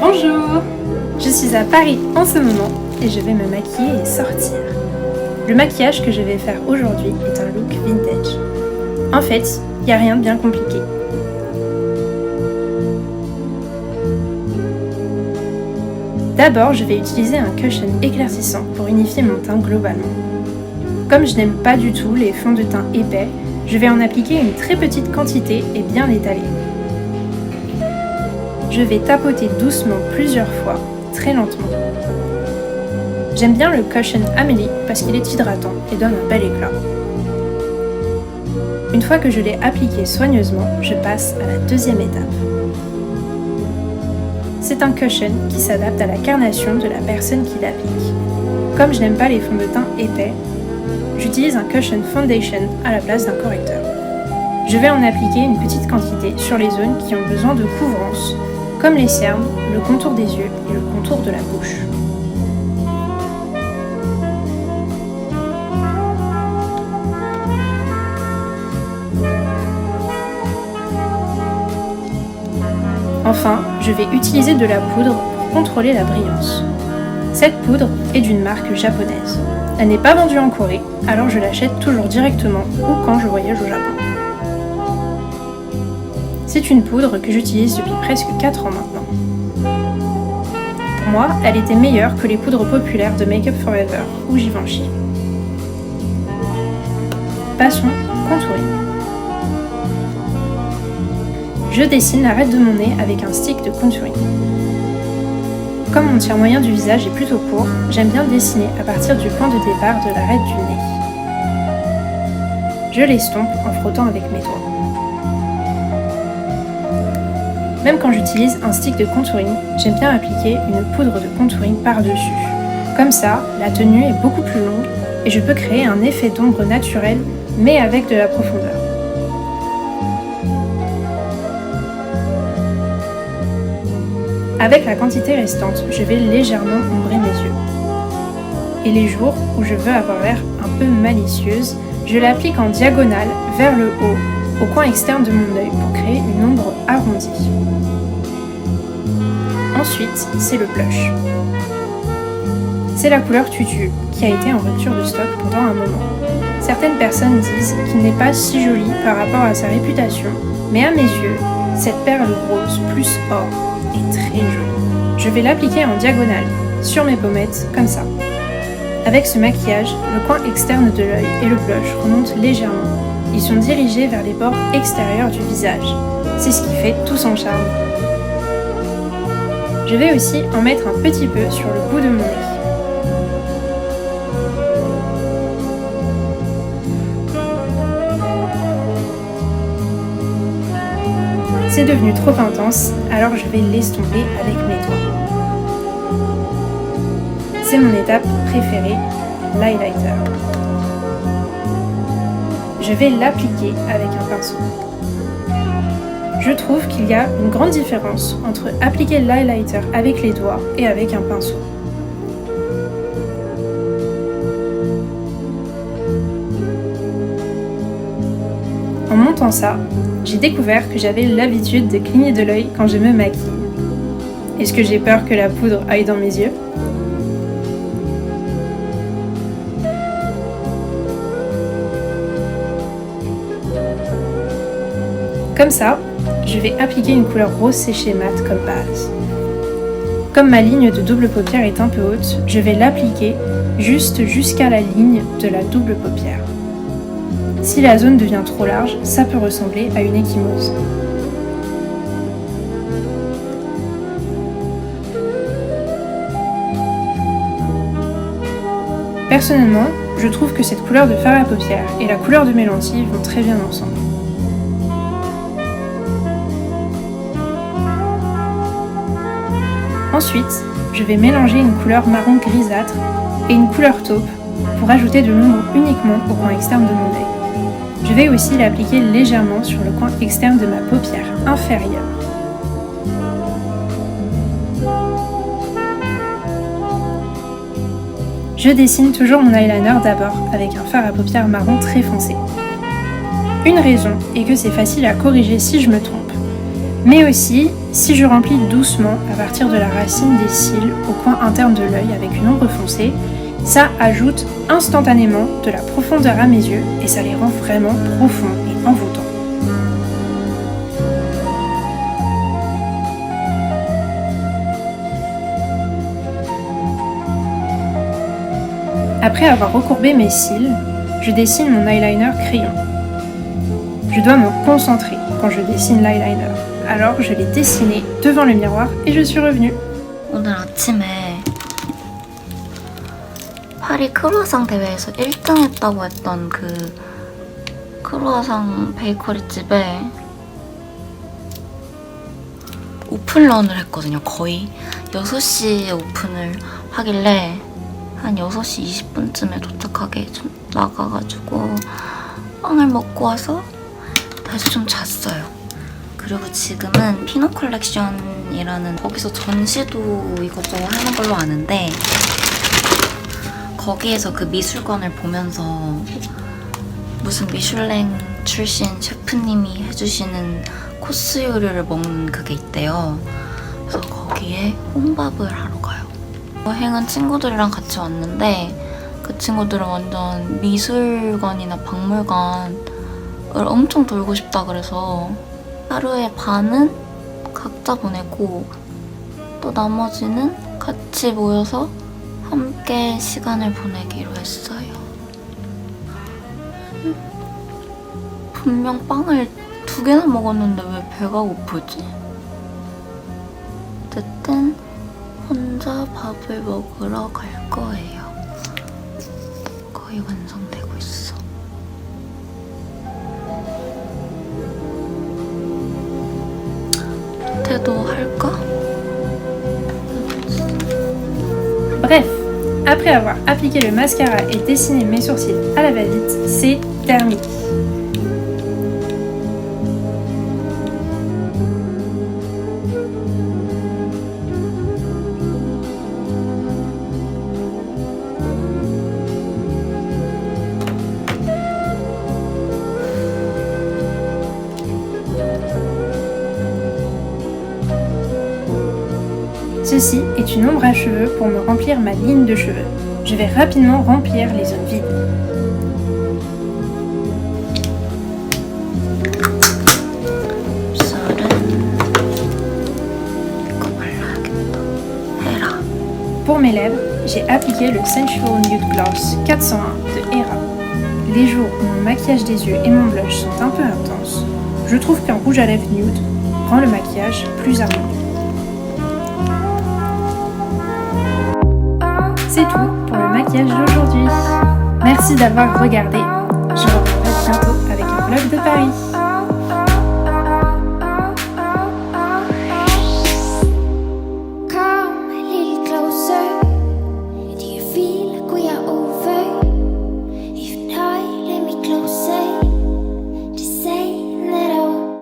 Bonjour! Je suis à Paris en ce moment et je vais me maquiller et sortir. Le maquillage que je vais faire aujourd'hui est un look vintage. En fait, il n'y a rien de bien compliqué. D'abord, je vais utiliser un cushion éclaircissant pour unifier mon teint globalement. Comme je n'aime pas du tout les fonds de teint épais, je vais en appliquer une très petite quantité et bien l'étaler. Je vais tapoter doucement plusieurs fois, très lentement. J'aime bien le cushion Amélie parce qu'il est hydratant et donne un bel éclat. Une fois que je l'ai appliqué soigneusement, je passe à la deuxième étape. C'est un cushion qui s'adapte à la carnation de la personne qui l'applique. Comme je n'aime pas les fonds de teint épais, j'utilise un cushion foundation à la place d'un correcteur. Je vais en appliquer une petite quantité sur les zones qui ont besoin de couvrance, comme les cernes, le contour des yeux et le contour de la bouche. Enfin, je vais utiliser de la poudre pour contrôler la brillance. Cette poudre est d'une marque japonaise. Elle n'est pas vendue en Corée, alors je l'achète toujours directement ou quand je voyage au Japon. C'est une poudre que j'utilise depuis presque 4 ans maintenant. Pour moi, elle était meilleure que les poudres populaires de Make Up For Ever ou Givenchy. Passons au contouring. Je dessine l'arête de mon nez avec un stick de contouring. Comme mon tiers moyen du visage est plutôt court, j'aime bien dessiner à partir du point de départ de l'arête du nez. Je l'estompe en frottant avec mes doigts. Même quand j'utilise un stick de contouring, j'aime bien appliquer une poudre de contouring par-dessus. Comme ça, la tenue est beaucoup plus longue et je peux créer un effet d'ombre naturel, mais avec de la profondeur. Avec la quantité restante, je vais légèrement ombrer mes yeux. Et les jours où je veux avoir l'air un peu malicieuse, je l'applique en diagonale vers le haut, au coin externe de mon œil pour créer une ombre arrondie. Ensuite, c'est le blush. C'est la couleur tutu qui a été en rupture de stock pendant un moment. Certaines personnes disent qu'il n'est pas si joli par rapport à sa réputation, mais à mes yeux, cette perle rose plus or est très jolie. Je vais l'appliquer en diagonale, sur mes pommettes, comme ça. Avec ce maquillage, le coin externe de l'œil et le blush remontent légèrement. Ils sont dirigés vers les bords extérieurs du visage. C'est ce qui fait tout son charme. Je vais aussi en mettre un petit peu sur le bout de mon nez. C'est devenu trop intense, alors je vais l'estomper avec mes doigts. C'est mon étape préférée, l'highlighter. Je vais l'appliquer avec un pinceau. Je trouve qu'il y a une grande différence entre appliquer l'highlighter avec les doigts et avec un pinceau. En montant ça, j'ai découvert que j'avais l'habitude de cligner de l'œil quand je me maquille. Est-ce que j'ai peur que la poudre aille dans mes yeux ? Comme ça, je vais appliquer une couleur rose séchée mat comme base. Comme ma ligne de double paupière est un peu haute, je vais l'appliquer juste jusqu'à la ligne de la double paupière. Si la zone devient trop large, ça peut ressembler à une ecchymose. Personnellement, je trouve que cette couleur de fard à paupières et la couleur de mes lentilles vont très bien ensemble. Ensuite, je vais mélanger une couleur marron grisâtre et une couleur taupe pour ajouter de l'ombre uniquement au coin externe de mon œil. Je vais aussi l'appliquer légèrement sur le coin externe de ma paupière inférieure. Je dessine toujours mon eyeliner d'abord avec un fard à paupières marron très foncé. Une raison est que c'est facile à corriger si je me trompe. Mais aussi, si je remplis doucement à partir de la racine des cils au coin interne de l'œil avec une ombre foncée, ça ajoute instantanément de la profondeur à mes yeux et ça les rend vraiment profonds et envoûtants. Après avoir recourbé mes cils, je dessine mon eyeliner crayon. Je dois me concentrer quand je dessine l'eyeliner. Alors je l'ai dessiné devant le miroir et je suis revenue. 오늘 아침에 파리 크루아상 대회에서 1등 했다고 했던 그 크루아상 베이커리 집에 오픈런을 했거든요. 거의 6시에 오픈을 하길래 한 6시 20분쯤에 도착하게 좀 나가가지고 빵을 먹고 와서 다시 좀 잤어요. 그리고 지금은 피노 컬렉션이라는 거기서 전시도 이것저것 하는 걸로 아는데 거기에서 그 미술관을 보면서 무슨 미슐랭 출신 셰프님이 해주시는 코스 요리를 먹는 그게 있대요. 그래서 거기에 혼밥을 하러 가요. 여행은 친구들이랑 같이 왔는데 그 친구들은 완전 미술관이나 박물관을 엄청 돌고 싶다 그래서 하루에 반은 각자 보내고 또 나머지는 같이 모여서 함께 시간을 보내기로 했어요. 분명 빵을 2개나 먹었는데 왜 배가 고프지? 어쨌든 혼자 밥을 먹으러 갈 거예요. 거의 완성되고 있어. 태도 할까? Bref, après avoir appliqué le mascara et dessiné mes sourcils à la va-vite, c'est terminé. Ceci est une ombre à cheveux pour me remplir ma ligne de cheveux. Je vais rapidement remplir les zones vides. Pour mes lèvres, j'ai appliqué le Sensual Nude Gloss 401 de Hera. Les jours où mon maquillage des yeux et mon blush sont un peu intenses, je trouve qu'un rouge à lèvres nude rend le maquillage plus harmonieux. C'est tout pour le maquillage d'aujourd'hui. Merci d'avoir regardé. Je vous revois bientôt avec un vlog de Paris.